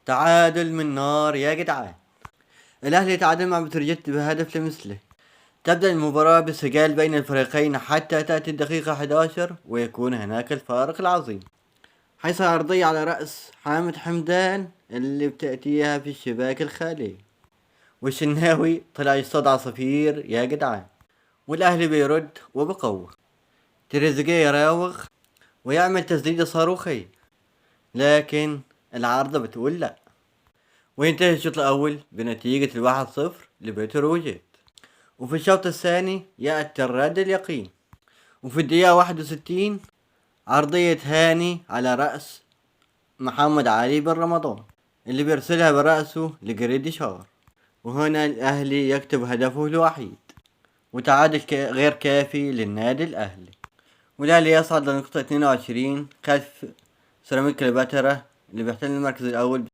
تعادل من نار يا جدعان. الأهلي يتعادل مع بتروجيت بهدف لمثله. تبدأ المباراة بسجال بين الفريقين حتى تأتي الدقيقة 11 ويكون هناك الفارق العظيم، حيث عرضية على رأس حامد حمدان اللي بتأتيها في الشباك الخالي، والشناوي طلع يصطاد عصافير يا جدعان، والأهلي بيرد وبقوة. تريزيجيه يراوغ ويعمل تسديدة صاروخية، لكن العارضة بتقول لا، وينتهي الشوط الأول بنتيجة 1-0 لبتروجيت. وفي الشوط الثاني يأتي الرد اليقين، وفي الدقيقة 61 عرضية هاني على رأس محمد علي بن رمضان اللي بيرسلها برأسه لجريديشار، وهنا الأهلي يكتب هدفه الوحيد، وتعادل غير كافي للنادي الأهلي، والأهلي يصعد لنقطة 22 خلف سيراميكا كليوباترا اللي بيحتل المركز الأول